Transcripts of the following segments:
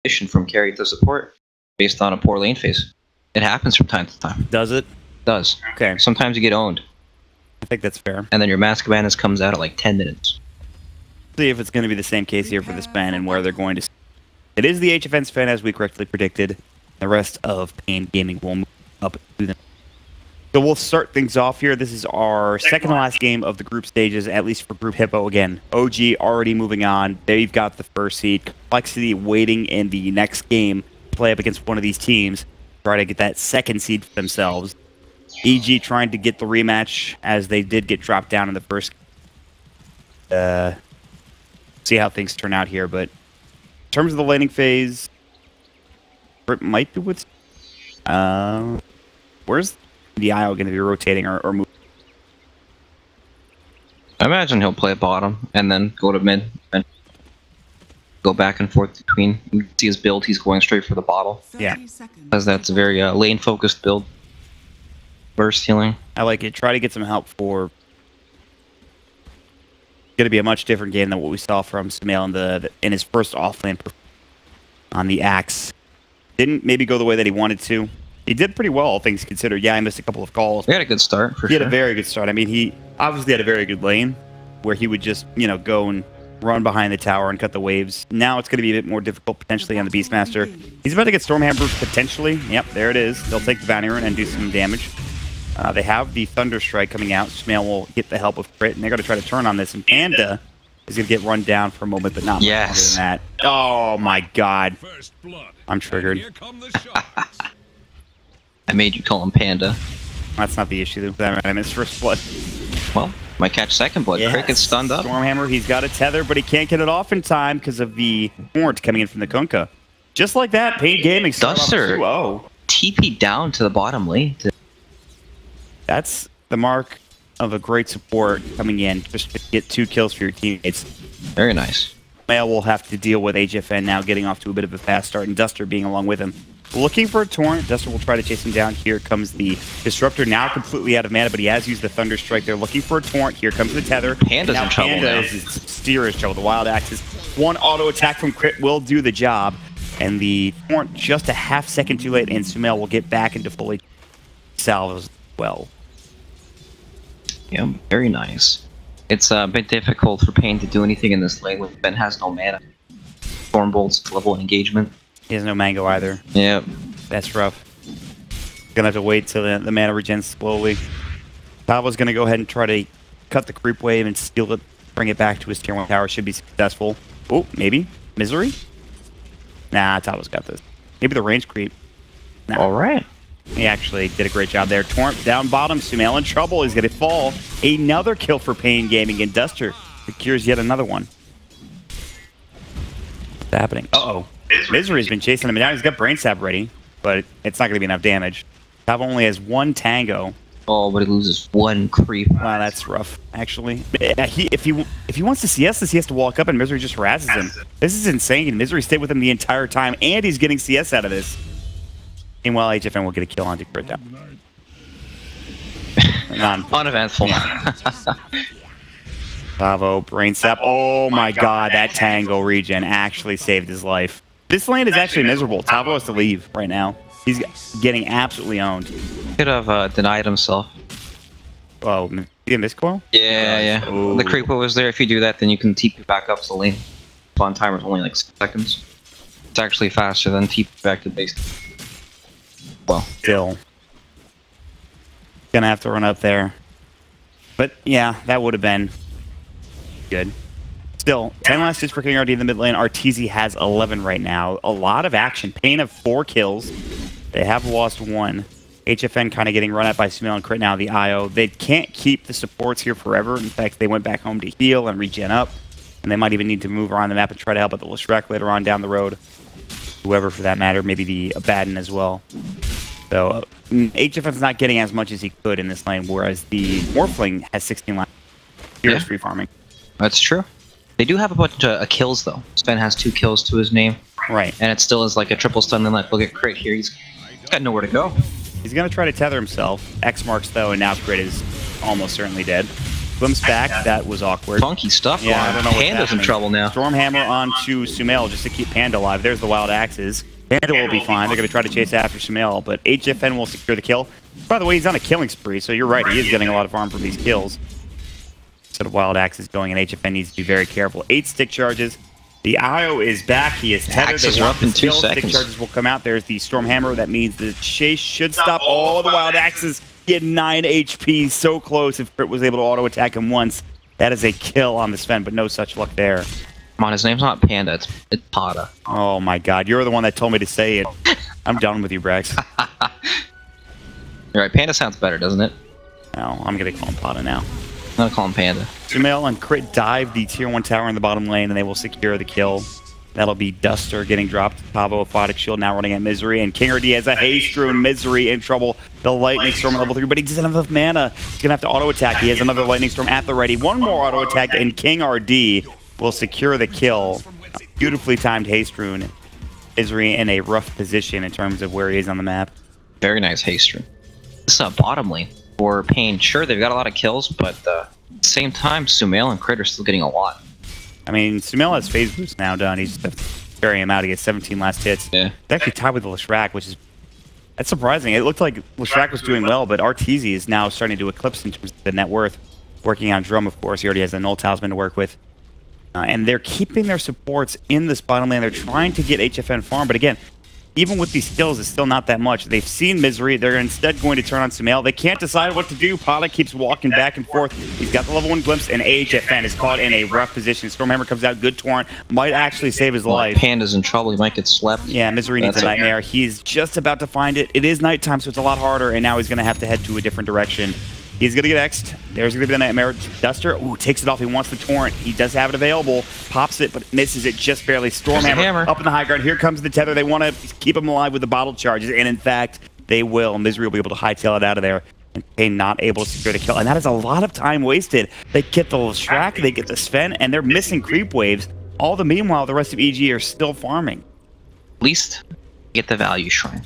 transition from carry to support based on a poor lane phase. It happens from time to time. Does it? It does. Okay. Sometimes you get owned. I think that's fair. And then your Mask of Madness comes out at like 10 minutes. See if it's going to be the same case here for this fan and where they're going to... It is the HFN's fan, as we correctly predicted. The rest of paiN Gaming will move up to them. So we'll start things off here. This is our second to last game of the group stages, at least for Group Hippo. Again, OG already moving on. They've got the first seed. Complexity waiting in the next game to play up against one of these teams. Try to get that second seed for themselves. EG trying to get the rematch as they did get dropped down in the first. See how things turn out here. But in terms of the laning phase, it might be what's... where's the IO going to be rotating or moving? I imagine he'll play bottom and then go to mid and go back and forth between. You can see his build, he's going straight for the bottle. Yeah. Because that's a very lane-focused build. Burst healing. I like it. Try to get some help for... Going to be a much different game than what we saw from Sumail in his first offlane on the Axe. Didn't maybe go the way that he wanted to. He did pretty well, all things considered. Yeah, I missed a couple of calls. He had a good start, for sure. He had a very good start. I mean, he obviously had a very good lane where he would just, you know, go and run behind the tower and cut the waves. Now it's going to be a bit more difficult, potentially, on the Beastmaster. He's about to get Stormhammer, potentially. Yep, there it is. They'll take the Bounty Rune and do some damage. They have the Thunder Strike coming out. Sumail will get the help of Crit, and they're going to try to turn on this. And Panda is going to get run down for a moment, but not much longer than that. Oh, my God. I'm triggered. I made you call him Panda. That's not the issue, though. I mean, it's first blood. Well, might catch second blood. Yes. Crit gets stunned up. Stormhammer, he's got a tether, but he can't get it off in time because of the torrent coming in from the Kunkka. Just like that, paiN Gaming Duster TP down to the bottom lane. That's the mark of a great support coming in just to get 2 kills for your teammates. Very nice. Mail will have to deal with HFN now getting off to a bit of a fast start and Duster being along with him. Looking for a torrent. Duster will try to chase him down. Here comes the Disruptor, now completely out of mana, but he has used the Thunder Strike. They're looking for a torrent. Here comes the tether. Panda's in trouble now. Steer is trouble. The Wild Axes. One auto attack from Crit will do the job. And the torrent just a half second too late, and Sumail will get back into fully salvos as well. Yeah, very nice. It's a bit difficult for paiN to do anything in this lane when Ben has no mana. Stormbolt's level of engagement. He has no mango either. Yep. That's rough. Gonna have to wait till the mana regens slowly. Tavo's gonna go ahead and try to cut the creep wave and steal it, bring it back to his tier 1 tower. Should be successful. Oh, maybe? Misery? Nah, Tavo's got this. Maybe the range creep. Nah. Alright. He actually did a great job there. Torrent down bottom. Sumail in trouble. He's gonna fall. Another kill for paiN Gaming, and Duster secures yet another one. What's happening? Uh-oh. Misery's been chasing him down. He's got Brain Stab ready, but it's not going to be enough damage. Tavo only has 1 tango. Oh, but he loses 1 creep. Wow, that's rough, actually. If he wants to CS this, he has to walk up, and Misery just harasses him. This is insane. Misery stayed with him the entire time, and he's getting CS out of this. Meanwhile, HFN will get a kill on Crit down. Uneventful. Yeah. Tavo, Brain Sap. Oh my God, that tango regen actually saved his life. This lane is actually miserable. Tavo has to leave right now. He's getting absolutely owned. Could have denied himself. Oh, he missed coil? Yeah. Ooh. The creeper was there. If you do that, then you can TP back up to the lane. Spawn timer is only like 6 seconds. It's actually faster than TP back to base. Well, still. Gonna have to run up there. But yeah, that would have been good. Still, 10 last hits for King RD in the mid lane. RTZ has 11 right now. A lot of action. paiN have 4 kills. They have lost 1. HFN kind of getting run at by Sumail and Crit now, the IO. They can't keep the supports here forever. In fact, they went back home to heal and regen up. And they might even need to move around the map and try to help at the Leshrac later on down the road. Whoever, for that matter. Maybe the Abaddon as well. So, HFN's not getting as much as he could in this lane, whereas the Morphling has 16 last. Here's free farming. That's true. They do have a bunch of kills, though. Sven has 2 kills to his name. Right. And it still is like a triple stun. Then, like, look at Crit here. He's got nowhere to go. He's going to try to tether himself. X marks, though, and now Crit is almost certainly dead. Glimpse back. That was awkward. Funky stuff. Yeah, I don't know what's Panda's in happening. trouble now. Stormhammer onto Sumail just to keep Panda alive. There's the wild axes. Panda will be fine. They're going to try to chase after Sumail, but HFN will secure the kill. By the way, he's on a killing spree, so you're right. He is getting a lot of farm from these kills. Instead of wild axes going, and HFN needs to be very careful. 8 stick charges. The IO is back. He is tethered. Axes are up in 2 seconds. Stick charges will come out. There's the Stormhammer. That means the chase should stop. All the wild axes. He had 9 HP. So close if Crit was able to auto-attack him once. That is a kill on the Sven, but no such luck there. Come on, his name's not Panda. It's Pada. Oh my god. You're the one that told me to say it. I'm done with you, Brex. You're right. Panda sounds better, doesn't it? No, I'm going to call him Pada now. I'm going to call him Panda. Sumail and Crit dive the tier 1 tower in the bottom lane, and they will secure the kill. That'll be Duster getting dropped. Tavo, Aphotic Shield now running at Misery, and King RD has a haste and Misery in trouble. The Lightning Storm at level 3, but he doesn't have enough mana. He's going to have to auto-attack. He has another Lightning Storm at the ready. One more auto-attack, and King RD will secure the kill. Beautifully timed haste rune. Misery in a rough position in terms of where he is on the map. Very nice haste rune. This is a bottom lane for paiN. Sure, they've got a lot of kills, but at the same time, Sumail and Crit are still getting a lot. I mean, Sumail has phase boost now done. He's just burying him out. He gets 17 last hits. Yeah. It's actually tied with the Leshrac, which is that's surprising. It looked like Leshrac was doing well, but Arteezy is now starting to eclipse in terms of the net worth. Working on Drum, of course. He already has the Null Talisman to work with. And they're keeping their supports in this bottom lane. They're trying to get HFN farm, but again, even with these kills, it's still not that much. They've seen Misery. They're instead going to turn on Sumail. They can't decide what to do. Pada keeps walking back and forth. He's got the level 1 glimpse, and HFN is caught in a rough position. Stormhammer comes out. Good torrent. Might actually save his life. Panda's in trouble. He might get slept. Yeah, Misery needs a nightmare. He's just about to find it. It is nighttime, so it's a lot harder, and now he's going to have to head to a different direction. He's going to get X'd. There's going to be the Nightmare. Duster, ooh, takes it off. He wants the Torrent. He does have it available. Pops it, but misses it just barely. Stormhammer up in the high ground. Here comes the Tether. They want to keep him alive with the bottle charges, and in fact, they will. Misery will be able to hightail it out of there. And paiN not able to secure the kill. And that is a lot of time wasted. They get the Leshrac, they get the Sven, and they're missing creep waves. All the meanwhile, the rest of EG are still farming. At least get the value shrine.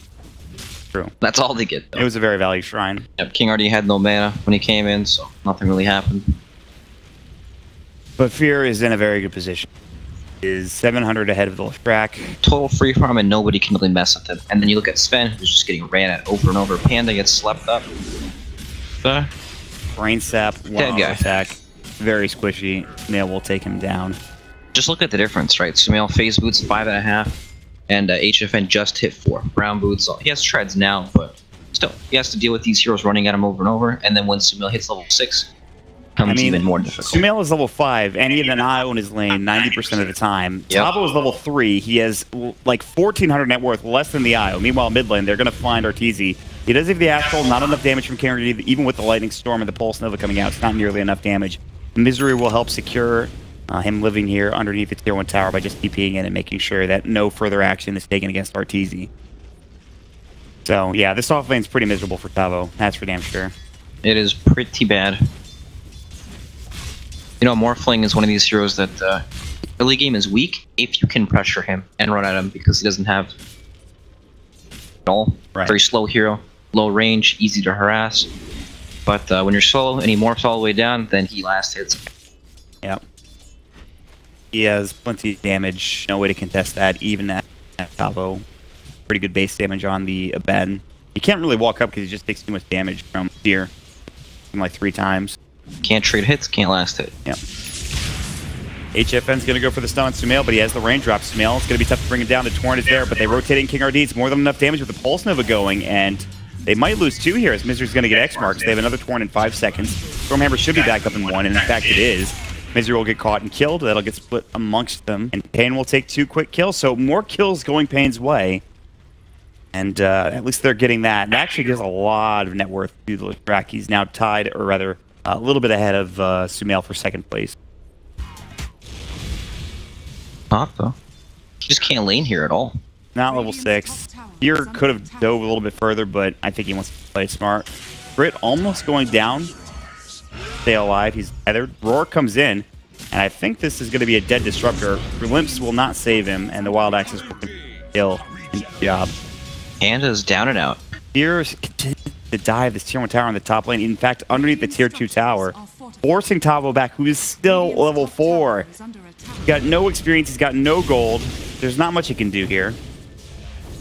True. That's all they get, though. It was a very value shrine. Yep, King already had no mana when he came in, so nothing really happened. But Fear is in a very good position. Is 700 ahead of the Leshrac. Total free farm, and nobody can really mess with him. And then you look at Sven, who's just getting ran at over and over. Panda gets slept up. Brain Sap, one attack. Very squishy. Sumail will take him down. Just look at the difference, right? Sumail phase boots 5.5. And HFN just hit 4. Brown boots. He has treads now, but still, he has to deal with these heroes running at him over and over. And then when Sumail hits level 6, becomes even more difficult. Sumail is level 5, and he has an IO in his lane 90% of the time. Yep. Tavo is level 3. He has like 1,400 net worth, less than the IO. Meanwhile, mid lane, they're going to find Arteezy. He does have the Astral, not enough damage from King RD, even with the Lightning Storm and the Pulse Nova coming out. It's not nearly enough damage. Misery will help secure him living here underneath the tier 1 tower by just TPing in and making sure that no further action is taken against Arteezy. So, yeah, this off lane's pretty miserable for Tavo. That's for damn sure. It is pretty bad. You know, Morphling is one of these heroes that early game is weak if you can pressure him and run at him because he doesn't have at all. Right. Very slow hero, low range, easy to harass. But when you're slow and he morphs all the way down, then he last hits. Yep. He has plenty of damage, no way to contest that, even at Tavo. Pretty good base damage on the Abaddon. He can't really walk up because he just takes too much damage from Fear. Like 3 times. Can't trade hits, can't last hit. Yep. HFN's going to go for the stun on Sumail, but he has the raindrop. Sumail, it's going to be tough to bring him down. The Torrent is there, but they rotate in King RD. It's more than enough damage with the Pulse Nova going, and they might lose 2 here as Misery's going to get X marks. They have another Torrent in 5 seconds. Stormhammer should be back up in 1, and in fact it is. Misery will get caught and killed. That'll get split amongst them. And paiN will take 2 quick kills, so more kills going paiN's way. And at least they're getting that. It actually gives a lot of net worth to the Leshrac. He's now tied, or rather, a little bit ahead of Sumail for 2nd place. Not though. He just can't lane here at all. Not level 6. Fear could have dove a little bit further, but I think he wants to play smart. Grit almost going down. Stay alive. He's tethered. Roar comes in, and I think this is going to be a dead disruptor. Glimpse will not save him, and the Wild Axis will kill. Good job. Panda's down and out. Fear continues to dive this tier 1 tower on the top lane. In fact, underneath the tier 2 tower. forcing Tavo back, who is still level 4. He's got no experience, he's got no gold. There's not much he can do here.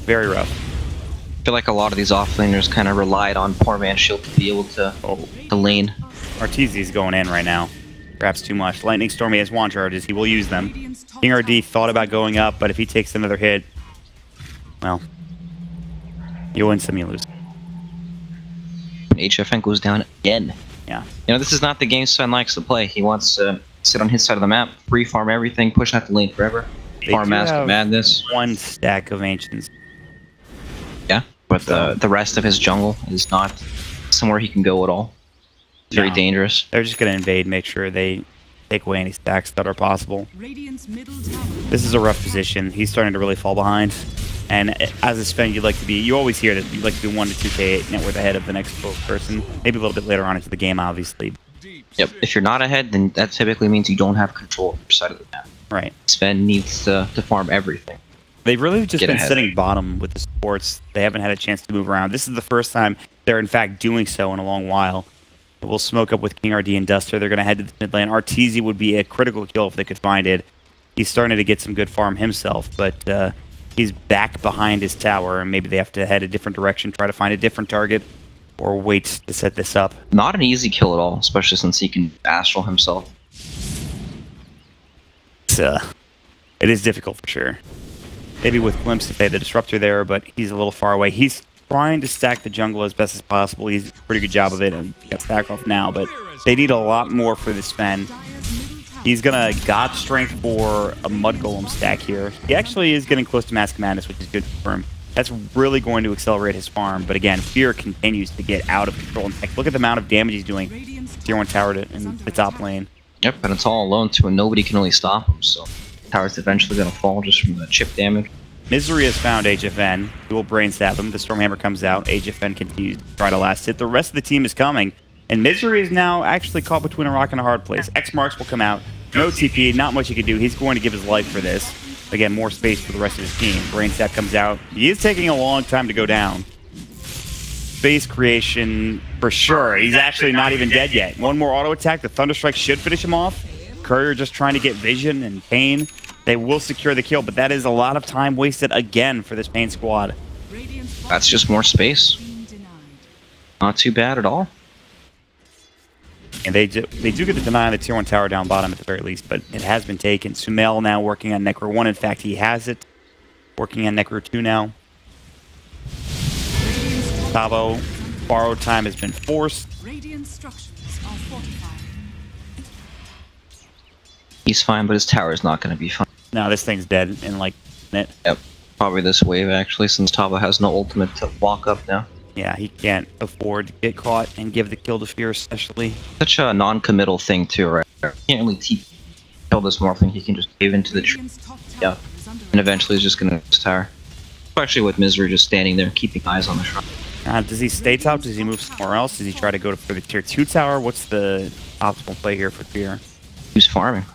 Very rough. I feel like a lot of these offlaners kind of relied on poor man shield to be able to lane. Arteezy's going in right now. Perhaps too much. Lightning Storm, he has wand charges. He will use them. King RD thought about going up, but if he takes another hit, well, you win some, you lose. HFN goes down again. Yeah. You know, this is not the game Sven likes to play. He wants to sit on his side of the map, free farm everything, push out the lane forever. Farm Mask of Madness. 1 stack of Ancients. Yeah, but the rest of his jungle is not somewhere he can go at all. It's very dangerous. They're just going to invade, make sure they take away any stacks that are possible. This is a rough position. He's starting to really fall behind. And as a Sven, you'd like to be, you always hear that you'd like to be 1 to 2k net worth ahead of the next person. Maybe a little bit later on into the game, obviously. Yep, if you're not ahead, then that typically means you don't have control of your side of the map. Right. Sven needs to farm everything. They've really just been sitting bottom with the supports. They haven't had a chance to move around. This is the first time they're in fact doing so in a long while. We'll smoke up with King RD and Duster. They're going to head to the mid lane. Arteezy would be a critical kill if they could find it. He's starting to get some good farm himself, but he's back behind his tower, and maybe they have to head a different direction, try to find a different target, or wait to set this up. Not an easy kill at all, especially since he can astral himself. It is difficult for sure. Maybe with Glimpse if they had the Disruptor there, but he's a little far away. He's trying to stack the jungle as best as possible. He's a pretty good job of it, and got stacked off now, but they need a lot more for this Sven. He's gonna God Strength for a Mud Golem stack here. He actually is getting close to Mask of Madness, which is good for him. That's really going to accelerate his farm, but again, Fear continues to get out of control. In fact, look at the amount of damage he's doing. Tier 1 tower in the top lane. Yep, and it's all alone too, and nobody can really stop him, so tower's eventually gonna fall just from the chip damage. Misery has found HFN. He will brain stab him. The Stormhammer comes out. HFN continues to try to last hit. The rest of the team is coming, and Misery is now actually caught between a rock and a hard place. X Marks will come out. No TP, not much he can do. He's going to give his life for this. Again, more space for the rest of his team. Brain stab comes out. He is taking a long time to go down. Space creation for sure. He's actually not even dead yet. One more auto attack. The Thunderstrike should finish him off. Courier just trying to get vision and paiN. They will secure the kill, but that is a lot of time wasted again for this paiN squad. That's just more space. Not too bad at all. And they do get the deny on the tier 1 tower down bottom at the very least, but it has been taken. Sumail now working on Necro 1. In fact, he has it. Working on Necro 2 now. Tavo, borrowed time has been forced. He's fine, but his tower is not going to be fine. No, this thing's dead in like a minute. Yep. Probably this wave, actually, since Tavo has no ultimate to walk up now. Yeah, he can't afford to get caught and give the kill to Fear, especially. Such a non-committal thing, too, right? He can't really kill this Morphling. He can just cave into the tree. Yeah. And eventually he's just going to tower. Especially with Misery just standing there, keeping eyes on the shrine. Does he stay top? Does he move somewhere else? Does he try to go for the tier 2 tower? What's the optimal play here for Fear? He's farming.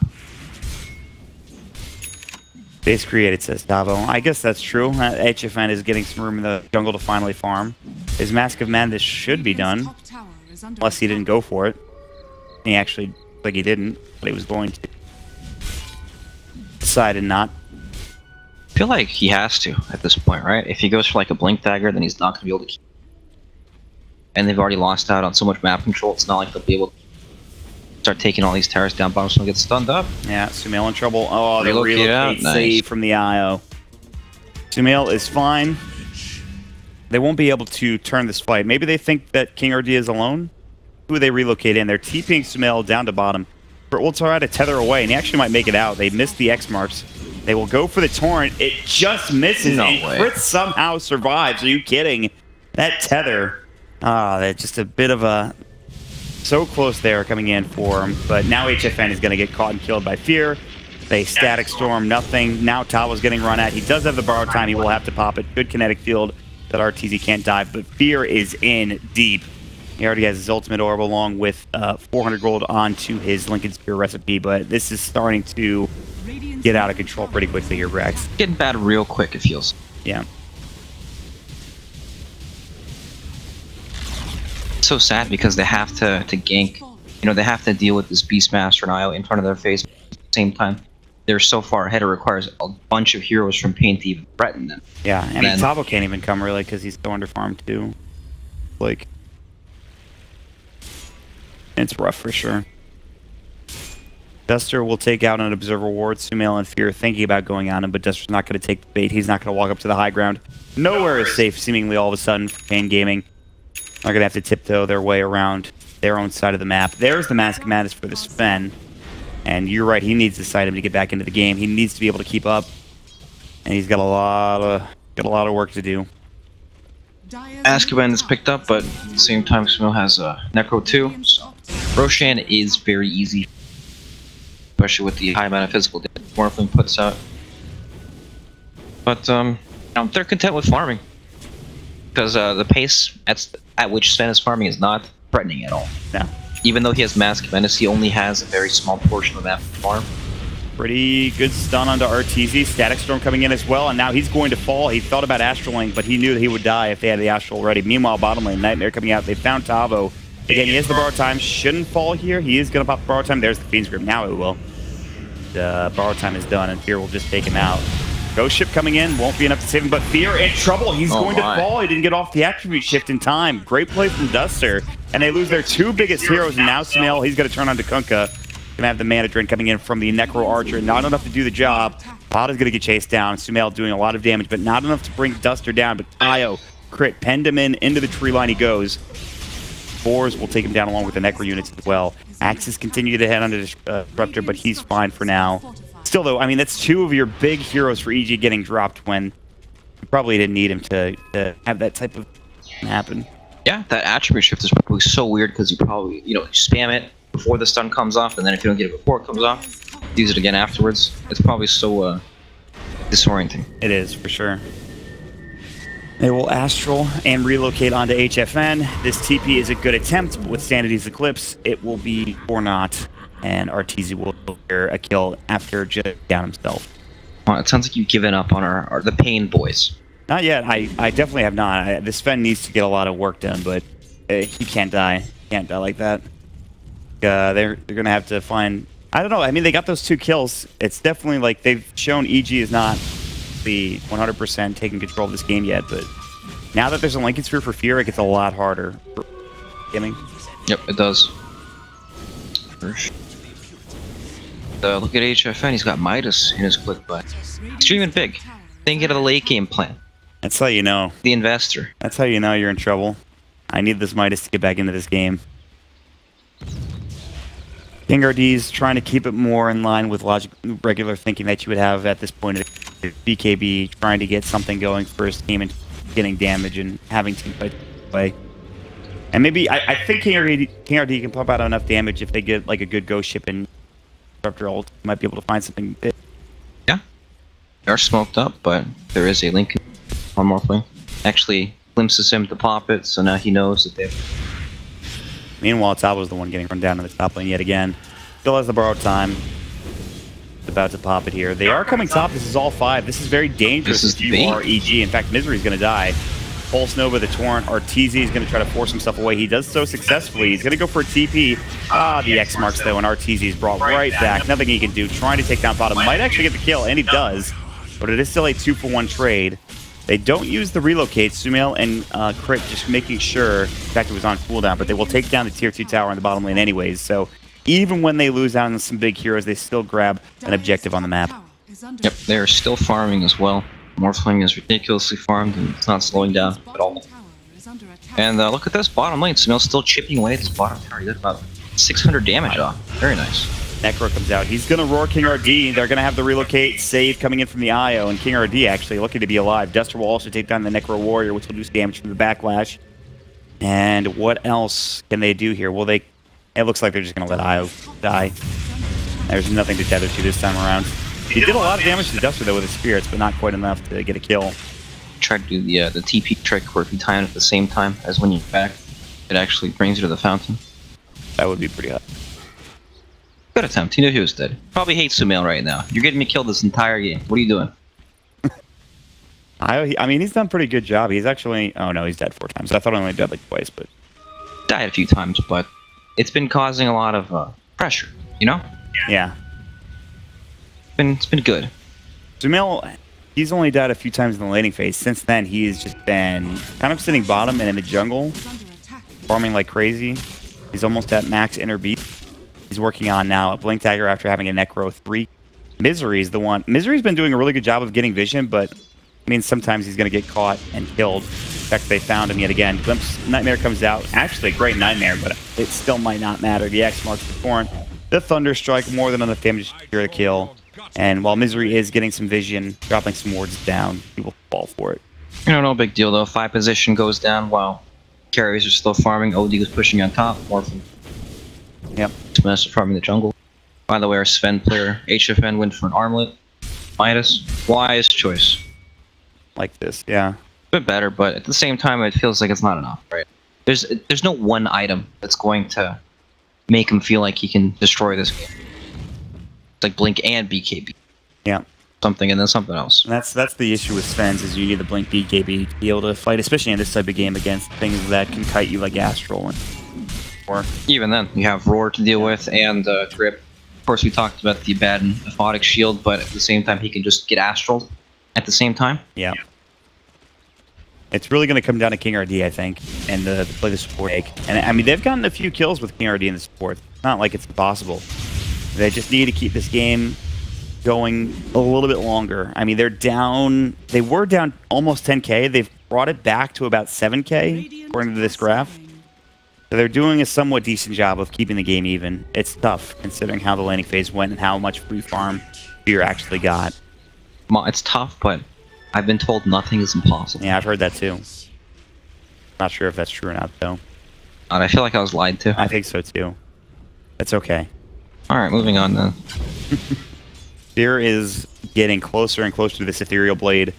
Base created, says Tavo. I guess that's true. HFN is getting some room in the jungle to finally farm. His Mask of Madness should be done. Unless he didn't go for it. He actually, like he didn't, but he was going to. Decided not. I feel like he has to at this point, right? If he goes for like a Blink Dagger, then he's not going to be able to keep. And they've already lost out on so much map control, it's not like they'll be able to start taking all these towers down bottom so he'll get stunned up. Yeah, Sumail in trouble. Oh, the relocate nice. Save from the IO. Sumail is fine. They won't be able to turn this fight. Maybe they think that King RD is alone. Who would they relocate in? They're TPing Sumail down to bottom. We'll try to tether away, and he actually might make it out. They missed the X marks. They will go for the Torrent. It just misses. No and way. Fritz somehow survives. Are you kidding? That tether. That's just a bit of a... So close there coming in for him, but now HFN is going to get caught and killed by Fear. They static storm, nothing. Now Tavo's getting run at. He does have the borrowed time. He will have to pop it. Good kinetic field that Arteezy can't dive, but Fear is in deep. He already has his ultimate orb along with 400 gold onto his Lincoln Spear recipe, but this is starting to get out of control pretty quickly here, Brax. Getting bad real quick, it feels. Yeah. So sad because they have to gank you know, they have to deal with this Beastmaster and IO in front of their face at the same time. They're so far ahead, it requires a bunch of heroes from paiN to even threaten them. Yeah, and Tavo can't even come really because he's so underfarmed too. Like, it's rough for sure. Duster will take out an Observer Ward. Sumail and Fear thinking about going on him, but Duster's not going to take the bait. He's not going to walk up to the high ground. Nowhere is safe, seemingly all of a sudden, for paiN Gaming. They're going to have to tiptoe their way around their own side of the map. There's the Mask of Madness for the Sven. And you're right, he needs this item to get back into the game. He needs to be able to keep up. And he's got a lot of work to do. Azkaban is picked up, but at the same time, Sumail has Necro 2. So Roshan is very easy, especially with the high amount of physical damage Morphling puts out. But they're content with farming because the pace at which Sven is farming is not threatening at all. No. Even though he has Mask of Menace, he only has a very small portion of the map to farm. Pretty good stun onto RTZ. Static Storm coming in as well, and now he's going to fall. He thought about Astraling, but he knew that he would die if they had the Astral ready. Meanwhile, bottom lane, Nightmare coming out. They found Tavo. Again, he has the borrow time. Shouldn't fall here. He is going to pop the borrow time. There's the Fiend's Grip. Now it will. The borrow time is done, and Fear will just take him out. Ghost Ship coming in. Won't be enough to save him, but Fear in trouble. He's going to fall. He didn't get off the attribute shift in time. Great play from Duster. And they lose their two biggest heroes, and now Sumail, he's going to turn on to Kunkka. Going to have the Mana Drain coming in from the Necro Archer. Not enough to do the job. Pod is going to get chased down. Sumail doing a lot of damage, but not enough to bring Duster down. But Io, crit, penned him in. Into the tree line he goes. Boars will take him down along with the Necro units as well. Axes continue to head under Disruptor, but he's fine for now. Still, though, I mean, that's two of your big heroes for EG getting dropped when you probably didn't need him to have that type of happen. Yeah, that attribute shift is probably so weird because you probably, you know, spam it before the stun comes off, and then if you don't get it before it comes off, use it again afterwards. It's probably so disorienting. It is, for sure. They will Astral and relocate onto HFN. This TP is a good attempt, but with Sanity's Eclipse, it will be for naught, and RTZ will get a kill after just down himself. Well, it sounds like you've given up on the paiN boys. Not yet. I definitely have not. This Sven needs to get a lot of work done, but he can't die. Can't die like that. They're going to have to find... I don't know. I mean, they got those 2 kills. It's definitely like they've shown EG is not the 100% taking control of this game yet, but now that there's a Lincoln Sphere for Fear, it gets a lot harder for gaming. Yep, it does. Look at HFN. He's got Midas in his click, but he's dreaming big. Think of the late game plan. That's how you know. The investor. That's how you know you're in trouble. I need this Midas to get back into this game. King RD's trying to keep it more in line with regular thinking that you would have at this point. BKB trying to get something going for his team and getting damage and having team play. And maybe, I think King RD can pump out enough damage if they get like a good Ghost Ship and Disruptor ult. Might be able to find something big. Yeah. They are smoked up, but there is a Lincoln. One more thing. Actually glimpses him to pop it, so now he knows that they have... Meanwhile, Tavo's the one getting run down in the top lane yet again. Still has the borrowed time. About to pop it here. They are coming top. This is all 5. This is very dangerous if you are EG. In fact, Misery's going to die. Pulse Nova, the Torrent. RTZ is going to try to force himself away. He does so successfully. He's going to go for a TP. The X marks, though, and RTZ is brought right back. Nothing he can do. Trying to take down bottom. Might actually get the kill, and he does. But it is still a 2-for-1 trade. They don't use the relocate. Sumail and Crit just making sure. In fact, it was on cooldown, but they will take down the tier 2 tower in the bottom lane anyways. So even when they lose out on some big heroes, they still grab an objective on the map. Yep, they're still farming as well. Morphling is ridiculously farmed, and it's not slowing down at all. And look at this bottom lane. Sumail's still chipping away at this bottom tower. He did about 600 damage off. Very nice. Necro comes out. He's going to roar King RD. They're going to have the relocate save coming in from the IO, and King RD actually looking to be alive. Duster will also take down the Necro Warrior, which will do damage from the backlash. And what else can they do here? Well, they... It looks like they're just going to let IO die. There's nothing to tether to this time around. He did a lot of damage to Duster, though, with his spirits, but not quite enough to get a kill. Try to do the TP trick where if you time it at the same time as when you're back, it actually brings you to the fountain. That would be pretty hot. Good attempt. He knew he was dead. Probably hates Sumail right now. You're getting me killed this entire game. What are you doing? I mean, he's done a pretty good job. He's actually... Oh, no, he's dead 4 times. I thought I only died like twice, but... Died a few times, but it's been causing a lot of pressure, you know? Yeah. It's been good. Sumail, he's only died a few times in the laning phase. Since then, he's just been kind of sitting bottom and in the jungle, farming like crazy. He's almost at max inner beat. He's working on now a Blink Dagger after having a Necro 3. Misery is the one. Misery's been doing a really good job of getting vision, but I mean, sometimes he's going to get caught and killed. In fact, they found him yet again. Glimpse Nightmare comes out. Actually, a great Nightmare, but it still might not matter. The X marks the point. The Thunder Strike, more than enough damage to secure the kill. And while Misery is getting some vision, dropping some wards down, he will fall for it. You know, no big deal, though. 5 position goes down while carries are still farming. OD is pushing on top. Morphin. Yep. Master farming the jungle. By the way, our Sven player, HFN, went for an armlet. Midas. Wise choice. Like this, yeah. A bit better, but at the same time, it feels like it's not enough, right? There's no one item that's going to make him feel like he can destroy this game. It's like Blink and BKB. Yeah. Something and then something else. And that's the issue with Sven's, is you need the Blink BKB to be able to fight, especially in this type of game, against things that can kite you like Astral. Or even then, you have Roar to deal with and Grip. Of course, we talked about the bad Aphotic Shield, but at the same time, he can just get Astral at the same time. Yeah. It's really going to come down to King RD, I think, and to play the support egg. And I mean, they've gotten a few kills with King RD in the support. It's not like it's impossible. They just need to keep this game going a little bit longer. I mean, they're down. They were down almost 10k. They've brought it back to about 7k, according to this graph. So they're doing a somewhat decent job of keeping the game even. It's tough, considering how the laning phase went and how much free farm Fear actually got. Well, it's tough, but I've been told nothing is impossible. Yeah, I've heard that too. Not sure if that's true or not, though. And I feel like I was lied to. I think so too. That's okay. Alright, moving on then. Fear is getting closer and closer to this Ethereal Blade.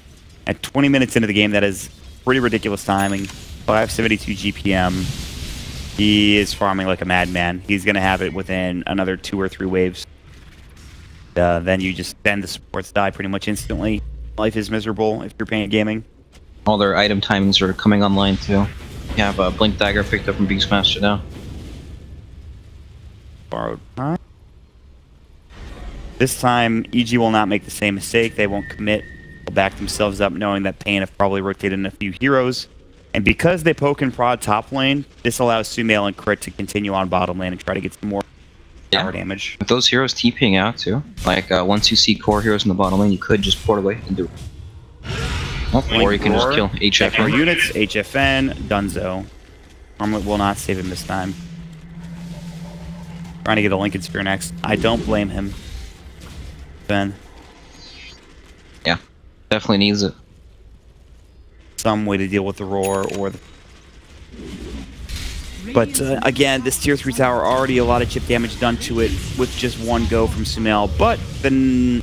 At 20 minutes into the game, that is pretty ridiculous timing. 572 GPM. He is farming like a madman. He's going to have it within another 2 or 3 waves. Then the supports die pretty much instantly. Life is miserable if you're paying gaming. All their item timings are coming online too. You have a Blink Dagger picked up from Beastmaster now. Borrowed time. This time, EG will not make the same mistake. They won't commit. They'll back themselves up knowing that paiN have probably rotated in a few heroes. And because they poke and prod top lane, this allows Sumail and Crit to continue on bottom lane and try to get some more power damage. With those heroes TPing out too, like once you see core heroes in the bottom lane, you could just port away and do it. Or you can just kill HFN. Or units, HFN, Dunzo. Armlet will not save him this time. Trying to get a Lincoln Spear next. I don't blame him. Ben. Yeah, definitely needs it. Some way to deal with the Roar or the... But again, this tier 3 tower, already a lot of chip damage done to it with just one go from Sumail. But then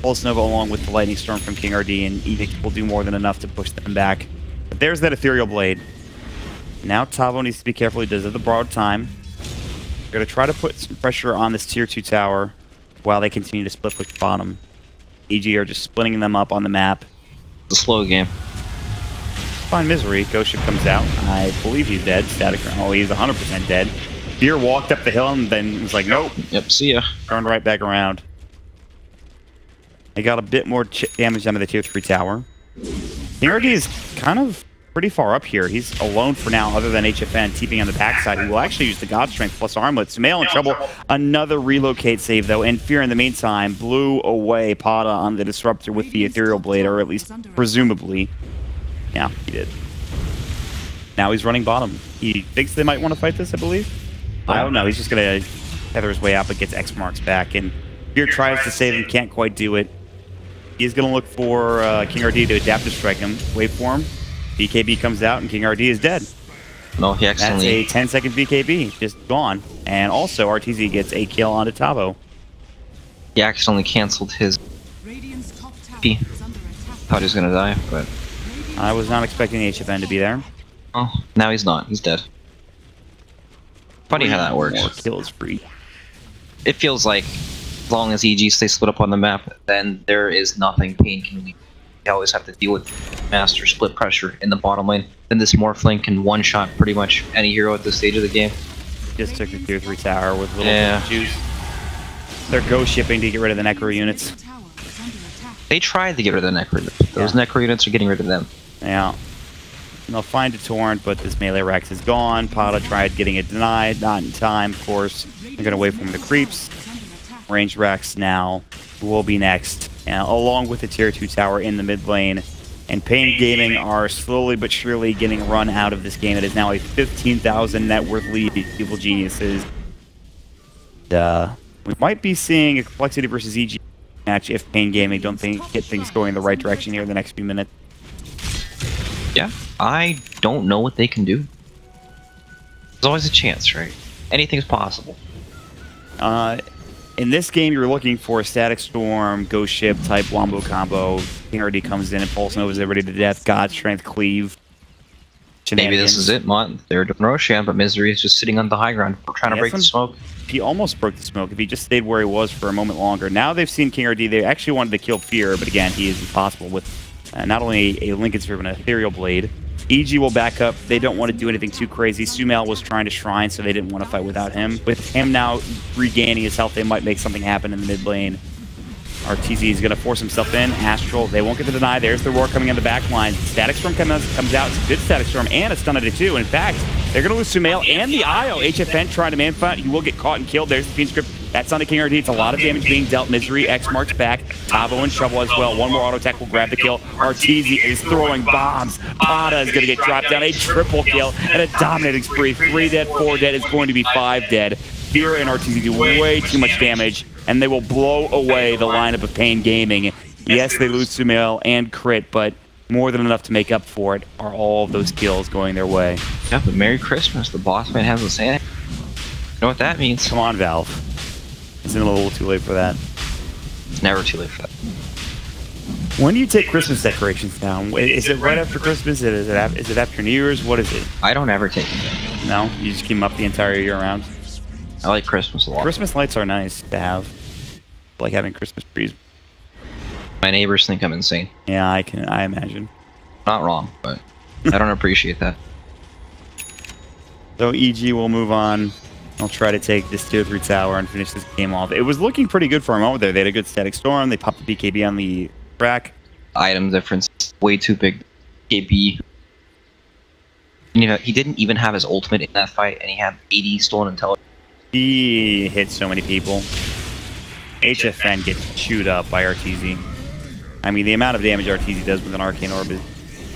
Pulse Nova along with the Lightning Storm from King RD and Edict will do more than enough to push them back. But there's that Ethereal Blade. Now Tavo needs to be careful. He does have the borrowed time. We're going to try to put some pressure on this tier 2 tower while they continue to split with the bottom. EG are just splitting them up on the map. It's a slow game. Find Misery. Ghost Ship comes out. I believe he's dead. Static. Oh, he's 100% dead. Fear walked up the hill and then was like, nope. Yep, see ya. Turned right back around. They got a bit more damage down to the tier 3 tower. King RD is kind of pretty far up here. He's alone for now, other than HFN TPing on the backside, who will actually use the God Strength plus Armlet. Sumail in trouble. Another relocate save, though, and Fear in the meantime blew away Pada on the Disruptor with the Ethereal Blade, or at least presumably. Yeah, he did. Now he's running bottom. He thinks they might want to fight this, I believe. I don't know. He's just going to tether his way out, but gets X marks back. And Fear tries to save him, can't quite do it. He's going to look for King RD to adapt to strike him. Wait for him. BKB comes out, and King RD is dead. No, he accidentally... That's a 10-second BKB, just gone. And also, RTZ gets a kill onto Tavo. He accidentally canceled his P. Thought he was going to die, but... I was not expecting the HFN to be there. Oh, now he's not. He's dead. Funny how that works. More kills free. It feels like as long as EG stays split up on the map, then there is nothing paiN can lead. You always have to deal with master split pressure in the bottom lane. Then this Morphling can one-shot pretty much any hero at this stage of the game. just took the tier 3 tower with little juice. They're ghost shipping to get rid of the necro units. They tried to get rid of the necro units. Those necro units are getting rid of them. Yeah. And they'll find a torrent, but this melee Rex is gone. Pata tried getting it denied, not in time, of course. They're going to wait for him to creeps. Range Rex now will be next, along with the tier 2 tower in the mid lane. And paiN Gaming are slowly but surely getting run out of this game. It is now a 15,000 net worth lead. Evil geniuses. We might be seeing a Complexity versus EG match if paiN Gaming don't get things going in the right direction here in the next few minutes. Yeah, I don't know what they can do. There's always a chance, right? Anything's possible. In this game, you're looking for a Static Storm, Ghost Ship type Wombo combo. KingRD comes in and Pulse Novas everybody to death. God Strength Cleave. Maybe this is it, Mont. They're doing Roshan, but Misery is just sitting on the high ground, trying to break the smoke. He almost broke the smoke if he just stayed where he was for a moment longer. Now they've seen KingRD. They actually wanted to kill Fear, but again, he is impossible with not only a Lincoln Sphere, but an Ethereal Blade. EG will back up. They don't want to do anything too crazy. Sumail was trying to Shrine, so they didn't want to fight without him. With him now regaining his health, they might make something happen in the mid lane. RTZ is going to force himself in. Astral, they won't get the deny. There's the Roar coming on the back line. Static Storm comes out. It's a good Static Storm, and a stun at it too. In fact, they're going to lose Sumail and the IO. HFN trying to man-fight. He will get caught and killed. There's the Fiend Script. That's on the KingRD. It's a lot of damage being dealt. Misery, X marks back. Tavo and Shovel as well. One more auto attack will grab the kill. RTZ is throwing bombs. Pata is going to get dropped down. A triple kill and a dominating spree. 3 dead, 4 dead. It's going to be 5 dead. Fear and RTZ do way too much damage, and they will blow away the lineup of paiN Gaming. Yes, they lose Sumail and crit, but more than enough to make up for it are all of those kills going their way. Yeah, but Merry Christmas. The boss man has a saying. You know what that means? Come on, Valve. Isn't it a little too late for that? It's never too late for that. When do you take Christmas decorations down? Is it right after Christmas? Is it after New Year's? What is it? I don't ever take them down. No? You just keep them up the entire year round? I like Christmas a lot. Christmas lights are nice to have. I like having Christmas trees. My neighbors think I'm insane. Yeah, I imagine. Not wrong, but I don't appreciate that. So EG will move on. I'll try to take this tier 3 tower and finish this game off. It was looking pretty good for a moment there. They had a good Static Storm. They popped the BKB on the track. Item difference way too big. BKB. You know, he didn't even have his ultimate in that fight, and he had 80 stolen intelligence. He hit so many people. HFN gets chewed up by RTZ. I mean, the amount of damage RTZ does with an Arcane Orb is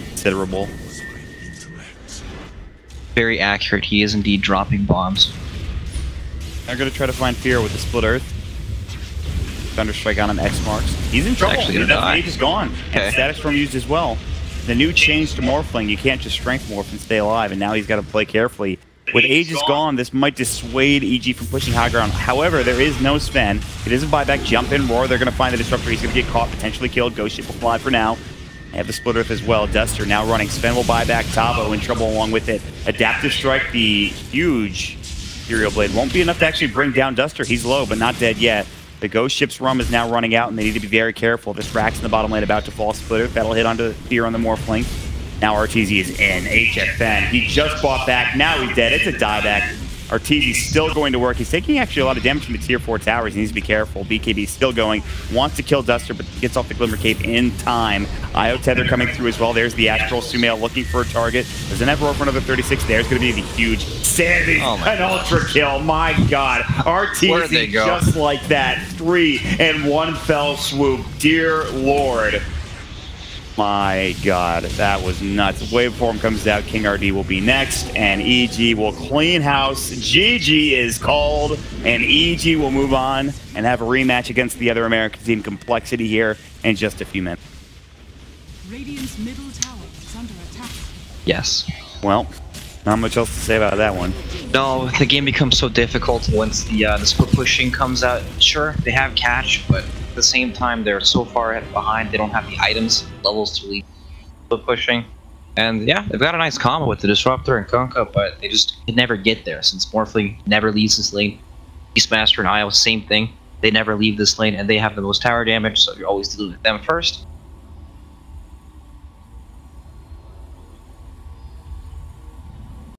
considerable. Very accurate. He is indeed dropping bombs. They're going to try to find Fear with the Split Earth. Thunderstrike on him, X marks. He's in trouble. Actually gonna die. Age is gone. Okay. And Static Storm used as well. The new change to Morphling, you can't just Strength Morph and stay alive, and now he's got to play carefully. With Age is gone, this might dissuade EG from pushing high ground. However, there is no Sven. It is a buyback. Jump in, Roar. They're going to find the Disruptor. He's going to get caught, potentially killed. Ghost Ship will fly for now. They have the Split Earth as well. Duster now running. Sven will buy back. Tavo in trouble along with it. Adaptive Strike, the huge Ethereal Blade, won't be enough to actually bring down Duster. He's low, but not dead yet. The Ghost Ship's rum is now running out, and they need to be very careful. This Rax in the bottom lane about to fall. Split Earth, that'll hit onto Fear on the Morphling. Now RTZ is in. HFN. He just bought back. Now he's dead. It's a dieback. RTZ's still going to work. He's taking actually a lot of damage from the tier 4 towers. He needs to be careful. BKB still going. Wants to kill Duster, but gets off the Glimmer Cape in time. IO Tether coming through as well. There's the Astral. Sumail looking for a target. Doesn't have roll for another 36. There's going to be the huge Sandy. An ultra kill. My God. RTZ just like that. 3 in 1 fell swoop. Dear Lord. My God, that was nuts. Waveform comes out, KingRD will be next, and EG will clean house. GG is called, and EG will move on and have a rematch against the other American team, Complexity, here in just a few minutes. Radiant's middle tower is under attack. Yes. Well, not much else to say about that one. No, the game becomes so difficult once the split pushing comes out. Sure, they have catch, but at the same time, they're so far behind, they don't have the items, levels to lead split pushing. And yeah, they've got a nice combo with the Disruptor and Kunkka, but they just could never get there since Morphling never leaves this lane. Beastmaster and IO, same thing. They never leave this lane, and they have the most tower damage, so you're always dealing with them first.